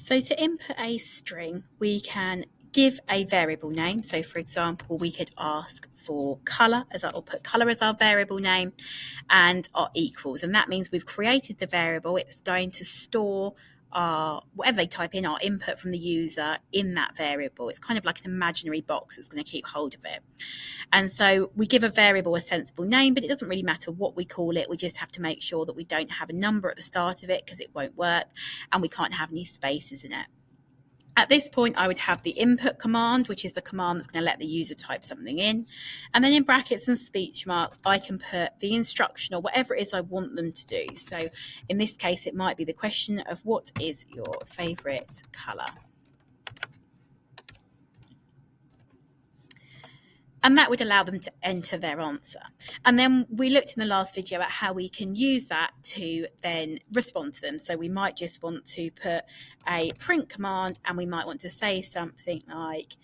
So to input a string, we can give a variable name. So for example, we could ask for color or put color as our variable name and our equals. And that means we've created the variable. It's going to store whatever they type in, our input from the user in that variable. It's kind of like an imaginary box that's going to keep hold of it. And so we give a variable a sensible name, but it doesn't really matter what we call it. We just have to make sure that we don't have a number at the start of it because it won't work, and we can't have any spaces in it. At this point, I would have the input command, which is the command that's going to let the user type something in. And then in brackets and speech marks, I can put the instruction or whatever it is I want them to do. So in this case, it might be the question of what is your favorite color? And that would allow them to enter their answer. And then we looked in the last video at how we can use that to then respond to them. So we might just want to put a print command, and we might want to say something like,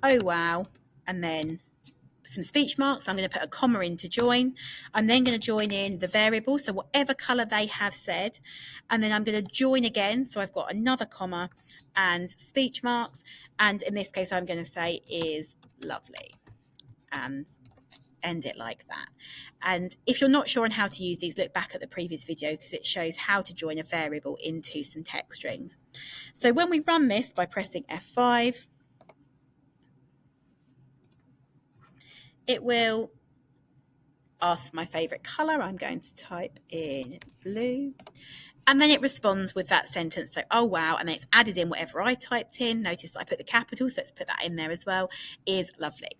oh, wow, and then some speech marks. I'm going to put a comma in to join. I'm then going to join in the variable, so whatever color they have said, and then I'm going to join again. So I've got another comma and speech marks, and in this case I'm going to say is lovely and end it like that. And if you're not sure on how to use these, look back at the previous video because it shows how to join a variable into some text strings. So when we run this by pressing F5, it will ask for my favorite color. I'm going to type in blue. And then it responds with that sentence. So, oh, wow. And then it's added in whatever I typed in. Notice I put the capital, so let's put that in there as well, is lovely.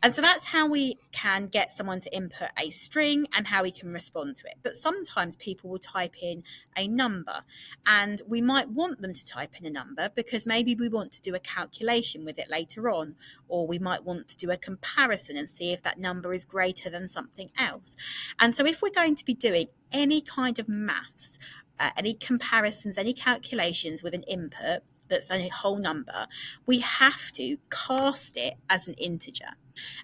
And so that's how we can get someone to input a string and how we can respond to it. But sometimes people will type in a number, and we might want them to type in a number because maybe we want to do a calculation with it later on, or we might want to do a comparison and see if that number is greater than something else. And so if we're going to be doing any kind of maths, any comparisons, any calculations with an input that's a whole number, we have to cast it as an integer.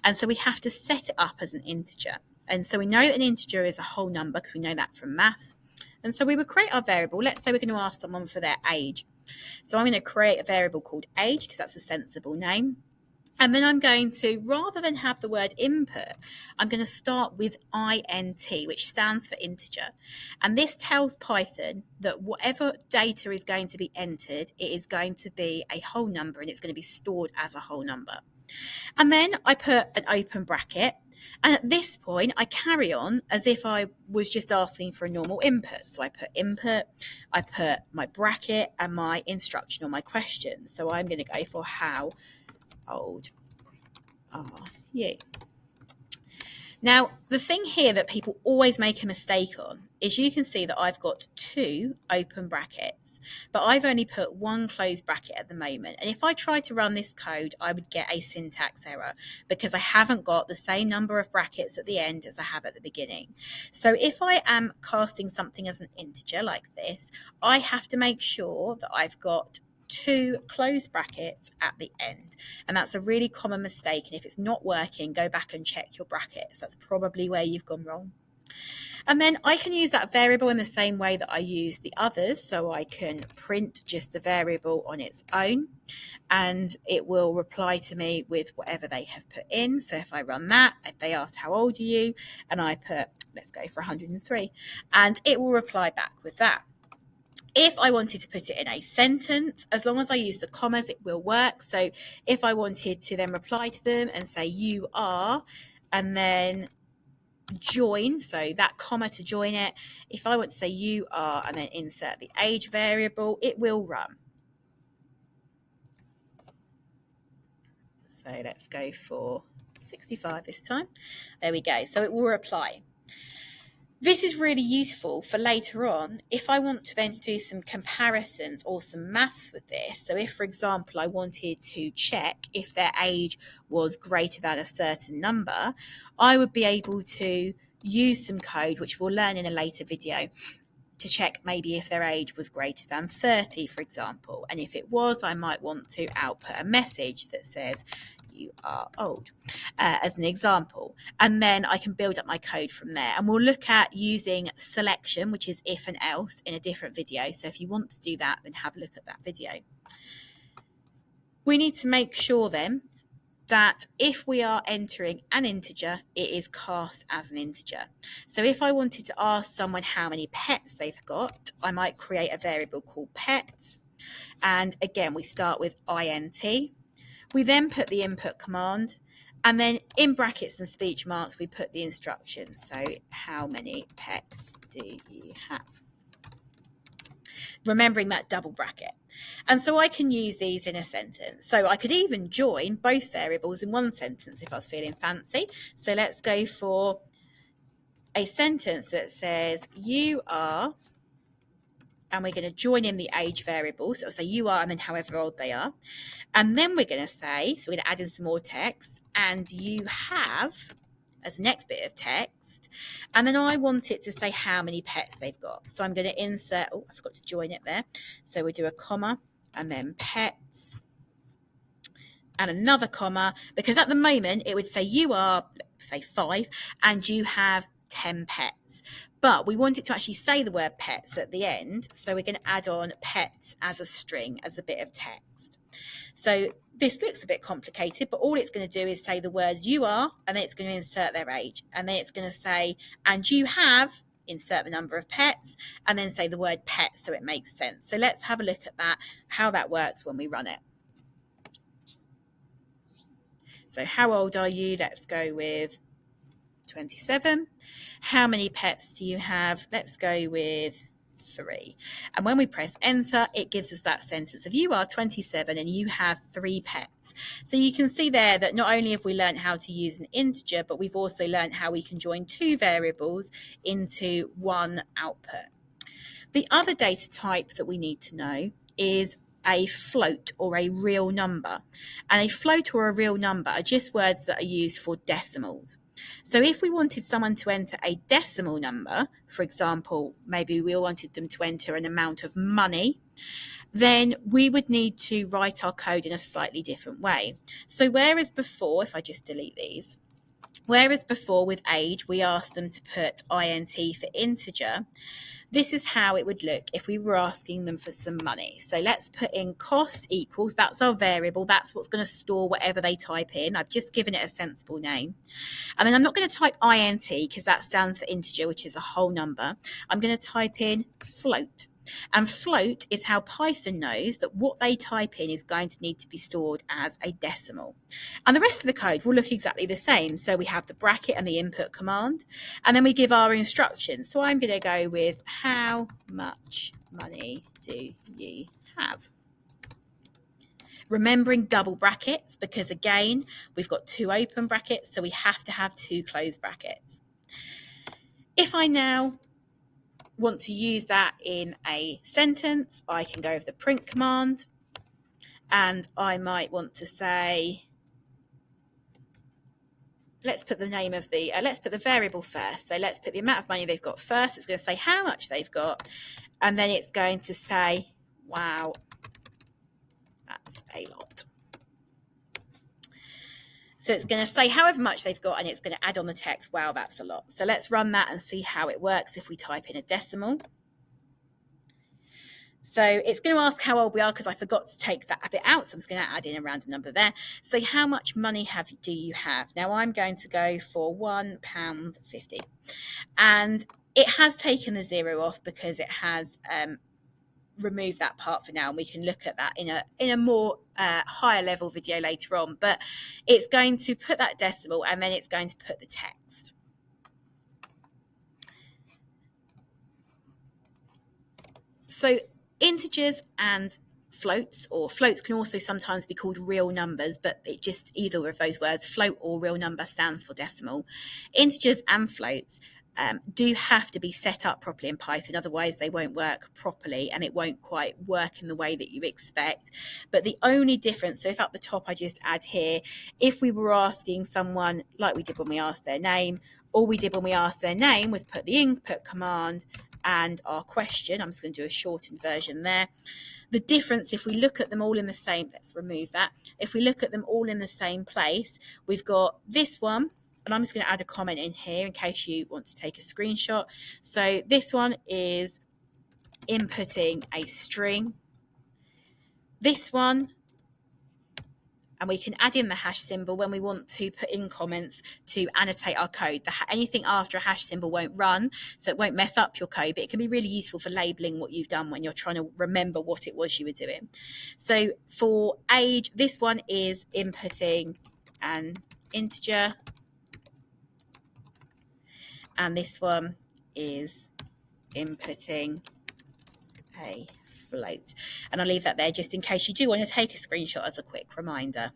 And so we have to set it up as an integer. And so we know that an integer is a whole number because we know that from maths. And so we would create our variable. Let's say we're going to ask someone for their age. So I'm going to create a variable called age because that's a sensible name. And then I'm going to, rather than have the word input, I'm going to start with int, which stands for integer. And this tells Python that whatever data is going to be entered, it is going to be a whole number and it's going to be stored as a whole number. And then I put an open bracket. And at this point, I carry on as if I was just asking for a normal input. So I put input, I put my bracket and my instruction or my question. So I'm going to go for how old are you? Now, the thing here that people always make a mistake on is you can see that I've got two open brackets, but I've only put one closed bracket at the moment. And if I try to run this code, I would get a syntax error because I haven't got the same number of brackets at the end as I have at the beginning. So if I am casting something as an integer like this, I have to make sure that I've got two closed brackets at the end. And that's a really common mistake. And if it's not working, go back and check your brackets. That's probably where you've gone wrong. And then I can use that variable in the same way that I use the others. So I can print just the variable on its own and it will reply to me with whatever they have put in. So if I run that, if they ask how old are you, and I put, let's go for 103, and it will reply back with that. If I wanted to put it in a sentence, as long as I use the commas, it will work. So if I wanted to then reply to them and say you are, and then join, so that comma to join it, if I want to say you are and then insert the age variable, it will run. So let's go for 65 this time. There we go. So it will reply. This is really useful for later on if I want to then do some comparisons or some maths with this. So if, for example, I wanted to check if their age was greater than a certain number, I would be able to use some code, which we'll learn in a later video, to check maybe if their age was greater than 30, for example. And if it was, I might want to output a message that says, you are old, as an example. And then I can build up my code from there. And we'll look at using selection, which is if and else, in a different video. So if you want to do that, then have a look at that video. We need to make sure then that if we are entering an integer, it is cast as an integer. So if I wanted to ask someone how many pets they've got, I might create a variable called pets. And again, we start with int. We then put the input command, and then in brackets and speech marks, we put the instruction. So how many pets do you have? Remembering that double bracket. And so I can use these in a sentence. So I could even join both variables in one sentence if I was feeling fancy. So let's go for a sentence that says you are, and we're going to join in the age variable. So it'll say you are and then however old they are. And then we're going to say, so we're going to add in some more text, and you have as the next bit of text. And then I want it to say how many pets they've got. So I'm going to insert, I forgot to join it there. So we do a comma and then pets and another comma, because at the moment it would say you are, let's say 5, and you have 10 pets. But we want it to actually say the word pets at the end. So we're going to add on pets as a string, as a bit of text. So this looks a bit complicated, but all it's going to do is say the words you are, and then it's going to insert their age. And then it's going to say, and you have, insert the number of pets, and then say the word pet so it makes sense. So let's have a look at that, how that works when we run it. So how old are you? Let's go with 27. How many pets do you have? Let's go with 3. And when we press enter, it gives us that sentence of you are 27 and you have 3 pets. So you can see there that not only have we learned how to use an integer, but we've also learned how we can join 2 variables into one output. The other data type that we need to know is a float or a real number. And a float or a real number are just words that are used for decimals. So if we wanted someone to enter a decimal number, for example, maybe we wanted them to enter an amount of money, then we would need to write our code in a slightly different way. So whereas before, if I just delete these, whereas before with age, we asked them to put int for integer, this is how it would look if we were asking them for some money. So let's put in cost equals, that's our variable, that's what's going to store whatever they type in. I've just given it a sensible name. And then I'm not going to type int because that stands for integer, which is a whole number. I'm going to type in float. And float is how Python knows that what they type in is going to need to be stored as a decimal. And the rest of the code will look exactly the same. So we have the bracket and the input command, and then we give our instructions. So I'm going to go with how much money do you have? Remembering double brackets, because again, we've got 2 open brackets, so we have to have 2 closed brackets. If I now want to use that in a sentence, I can go with the print command, and I might want to say, let's put the name of the, let's put the variable first. So let's put the amount of money they've got first. It's going to say how much they've got, and then it's going to say, wow, that's a lot. So it's going to say however much they've got, and it's going to add on the text, wow, that's a lot. So let's run that and see how it works if we type in a decimal. So it's going to ask how old we are because I forgot to take that a bit out. So I'm just going to add in a random number there. So how much money do you have? Now I'm going to go for £1.50. And it has taken the 0 off because it has remove that part for now, and we can look at that in a more higher level video later on. But it's going to put that decimal, and then it's going to put the text. So integers and floats, or floats can also sometimes be called real numbers, but it just either of those words, float or real number, stands for decimal. Integers and floats do have to be set up properly in Python, otherwise they won't work properly and it won't quite work in the way that you expect. But the only difference, so if up the top I just add here, if we were asking someone, like we did when we asked their name, all we did when we asked their name was put the input command and our question. I'm just going to do a shortened version there. The difference, if we look at them all in the same, let's remove that. If we look at them all in the same place, we've got this one, and I'm just going to add a comment in here in case you want to take a screenshot. So this one is inputting a string. This one, and we can add in the hash symbol when we want to put in comments to annotate our code. Anything after a hash symbol won't run, so it won't mess up your code, but it can be really useful for labeling what you've done when you're trying to remember what it was you were doing. So for age, this one is inputting an integer, and this one is inputting a float. And I'll leave that there just in case you do want to take a screenshot as a quick reminder.